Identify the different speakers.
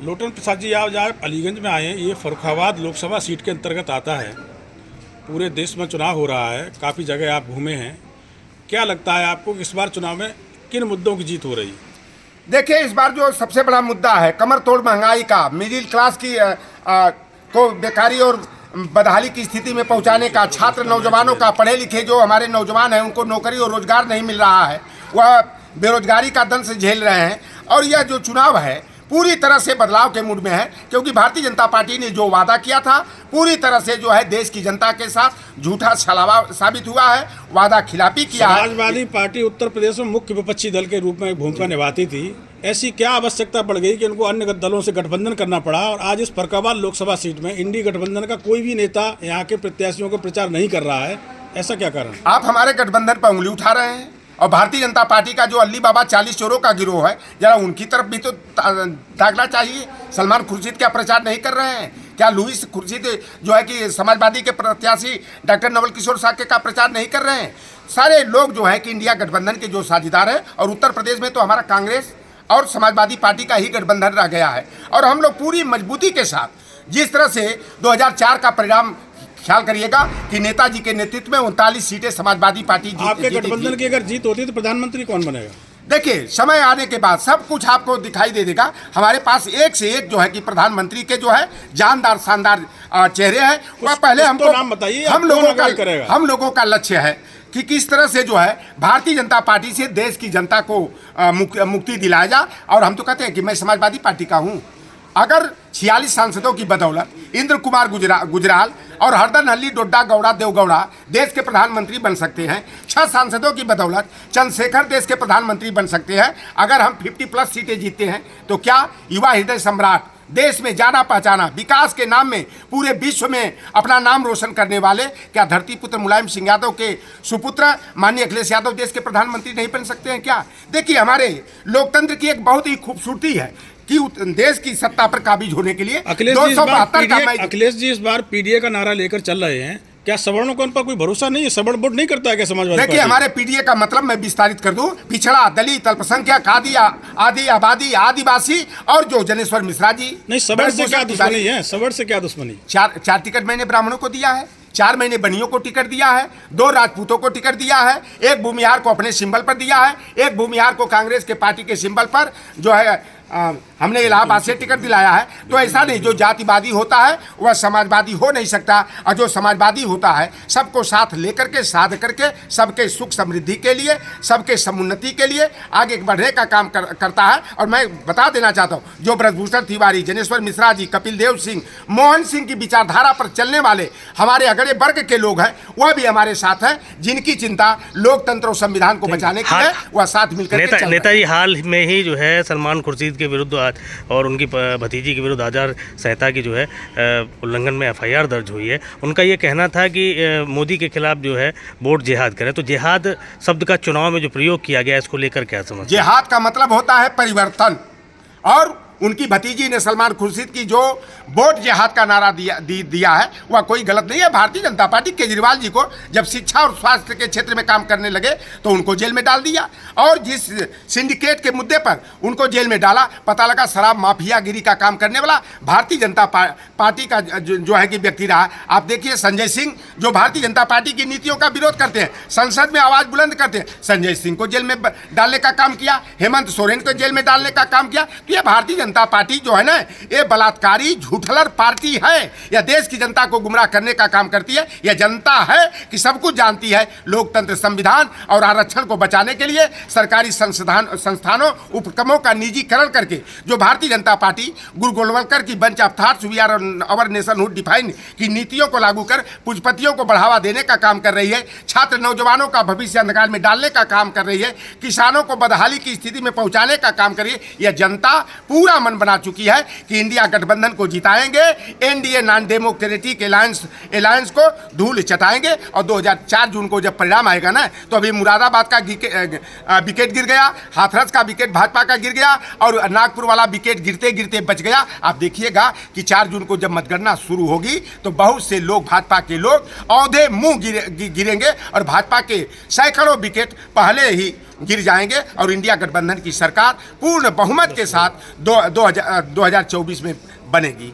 Speaker 1: लोटन प्रसाद जी, आप अलीगंज में आए हैं। ये फर्रुखाबाद लोकसभा सीट के अंतर्गत आता है। पूरे देश में चुनाव हो रहा है, काफ़ी जगह आप घूमे हैं। क्या लगता है आपको कि इस बार चुनाव में किन मुद्दों की जीत हो रही है?
Speaker 2: देखिए, इस बार जो सबसे बड़ा मुद्दा है कमर तोड़ महंगाई का, मिडिल क्लास की को बेकारी और बदहाली की स्थिति में पहुंचाने का, छात्र नौजवानों का, पढ़े लिखे जो हमारे नौजवान हैं उनको नौकरी और रोजगार नहीं मिल रहा है, वह बेरोजगारी का दंश झेल रहे हैं। और यह जो चुनाव है पूरी तरह से बदलाव के मूड में है, क्योंकि भारतीय जनता पार्टी ने जो वादा किया था पूरी तरह से जो है देश की जनता के साथ झूठा छलावा साबित हुआ है, वादा खिलाफी किया है।
Speaker 1: समाजवादी पार्टी उत्तर प्रदेश में मुख्य विपक्षी दल के रूप में भूमिका निभाती थी। ऐसी क्या आवश्यकता पड़ गई कि उनको अन्य दलों से गठबंधन करना पड़ा और आज इस फर्रुखाबाद लोकसभा सीट में इंडी गठबंधन का कोई भी नेता यहाँ के प्रत्याशियों को प्रचार नहीं कर रहा है? ऐसा क्या कारण?
Speaker 2: आप हमारे गठबंधन पर उंगली उठा रहे हैं और भारतीय जनता पार्टी का जो अली बाबा 40 चोरों का गिरोह है, जरा उनकी तरफ भी तो ताकना चाहिए। सलमान खुर्शीद क्या प्रचार नहीं कर रहे हैं? क्या लुईस खुर्शीद जो है कि समाजवादी के प्रत्याशी डॉक्टर नवल किशोर साके का प्रचार नहीं कर रहे हैं? सारे लोग जो है कि इंडिया गठबंधन के जो साझेदार हैं, और उत्तर प्रदेश में तो हमारा कांग्रेस और समाजवादी पार्टी का ही गठबंधन रह गया है। और हम लोग पूरी मजबूती के साथ, जिस तरह से 2004 का परिणाम ख्याल करिएगा कि नेताजी के नेतृत्व में 39 सीटें समाजवादी पार्टी
Speaker 1: आपके गठबंधन की अगर जीत होती तो प्रधानमंत्री कौन बनेगा?
Speaker 2: देखिए, समय आने के बाद सब कुछ आपको दिखाई दे देगा। हमारे पास एक से एक जो है कि प्रधानमंत्री के जो है जानदार शानदार चेहरे हैं। वह पहले हमको
Speaker 1: नाम बताइए,
Speaker 2: हम लोगों का लक्ष्य है कि किस तरह से जो है भारतीय जनता पार्टी से देश की जनता को मुक्ति दिलाया जाए। और हम तो कहते हैं कि मैं समाजवादी पार्टी का हूँ। अगर 46 सांसदों की बदौलत इंद्र कुमार गुजराल और हरदन हल्ली डोड्डा गौड़ा देवगौड़ा देश के प्रधानमंत्री बन सकते हैं, 6 सांसदों की बदौलत चंद्रशेखर देश के प्रधानमंत्री बन सकते हैं, अगर हम 50+ सीटें जीतते हैं, तो क्या युवा हृदय सम्राट, देश में जाना पहचाना, विकास के नाम में पूरे विश्व में अपना नाम रोशन करने वाले, क्या धरती पुत्र मुलायम सिंह यादव के सुपुत्र माननीय अखिलेश यादव देश के प्रधानमंत्री नहीं बन सकते हैं क्या? देखिए, हमारे लोकतंत्र की एक बहुत ही खूबसूरती है कि देश की सत्ता पर काबिज होने के लिए
Speaker 1: अखिलेश जी इस बार पीडीए का नारा लेकर चल रहे हैं। क्या सवर्णों को उन पर कोई भरोसा नहीं है? सवर्ण वोट नहीं करता है क्या समाजवादी?
Speaker 2: देखिए, हमारे पीडीए का मतलब मैं विस्तारित कर दूं, पिछड़ा, दलित, अल्पसंख्यक, आदि आबादी, आदिवासी और जो जनेश्वर मिश्रा जी।
Speaker 1: नहीं, सवर्ण से क्या दुश्मनी है? सवर्ण से क्या दुश्मनी?
Speaker 2: 4 टिकट मैंने ब्राह्मणों को दिया है, 4 मैंने बनियों को टिकट दिया है, 2 राजपूतों को टिकट दिया है, 1 भूमिहार को अपने सिंबल पर दिया है, 1 भूमिहार को कांग्रेस के पार्टी के सिंबल पर जो है हमने इलाहाबाद से टिकट दिलाया है। तो ऐसा नहीं, जो जातिवादी होता है वह समाजवादी हो नहीं सकता, और जो समाजवादी होता है सबको साथ लेकर के, साध करके, सबके सुख समृद्धि के लिए, सबके समुन्नति के लिए आगे बढ़ने का काम करता है। और मैं बता देना चाहता हूँ, जो ब्रजभूषण तिवारी, जनेश्वर मिश्रा जी, कपिल देव सिंह, मोहन सिंह की विचारधारा पर चलने वाले हमारे अगड़े वर्ग के लोग हैं, वह भी हमारे साथ हैं, जिनकी चिंता लोकतंत्र और संविधान को बचाने की है, वह साथ मिलकर
Speaker 3: नेताजी हाल में ही जो है सलमान खुर्शीद के विरुद्ध और उनकी भतीजी के विरुद्ध आचार संहिता की जो है उल्लंघन में एफआईआर दर्ज हुई है। उनका ये कहना था कि मोदी के खिलाफ जो है वोट जिहाद करें। तो जिहाद शब्द का चुनाव में जो प्रयोग किया गया, इसको लेकर क्या समझ?
Speaker 2: जिहाद का मतलब होता है परिवर्तन, और उनकी भतीजी ने सलमान खुर्शीद की जो वोट जिहाद का नारा दिया है वह कोई गलत नहीं है। भारतीय जनता पार्टी केजरीवाल जी को जब शिक्षा और स्वास्थ्य के क्षेत्र में काम करने लगे तो उनको जेल में डाल दिया, और जिस सिंडिकेट के मुद्दे पर उनको जेल में डाला, पता लगा शराब माफियागिरी का काम करने वाला भारतीय जनता पार्टी का जो है कि व्यक्ति रहा। आप देखिए, संजय सिंह जो भारतीय जनता पार्टी की नीतियों का विरोध करते हैं, संसद में आवाज़ बुलंद करते हैं, संजय सिंह को जेल में डालने का काम किया, हेमंत सोरेन को जेल में डालने का काम किया। तो यह भारतीय जनता पार्टी जो है ना, ये बलात्कारी झूठलर पार्टी है। यह देश की जनता को गुमराह करने का काम करती है। यह जनता है कि सब कुछ जानती है। लोकतंत्र, संविधान और आरक्षण को बचाने के लिए सरकारी संस्थानों उपक्रमों का निजीकरण करके जो भारतीय जनता पार्टी गुरु गोलवलकर की bunch of thoughts we or our nationhood define की नीतियों को लागू कर पूंजीपतियों को बढ़ावा देने का काम कर रही है, छात्र नौजवानों का भविष्य अंधकार में डालने का काम कर रही है, किसानों को बदहाली की स्थिति में पहुंचाने का काम कर रही है। यह जनता पूरा मन बना चुकी है कि इंडिया गठबंधन को जिताएंगे, एनडीए नॉन डेमोक्रेटिक अलायंस को धूल चटाएंगे। और 2004 जून को जब परिणाम आएगा ना, तो अभी मुरादाबाद का विकेट गिर गया, हाथरस का विकेट भाजपा का गिर गया, और नागपुर वाला विकेट गिरते गिरते बच गया। आप देखिएगा कि 4 जून को जब मतगणना शुरू होगी तो बहुत से लोग, भाजपा के लोग औंधे मुंह गिरेंगे, और भाजपा के सैकड़ों विकेट पहले ही गिर जाएंगे और इंडिया गठबंधन की सरकार पूर्ण बहुमत के साथ 2024 में बनेगी।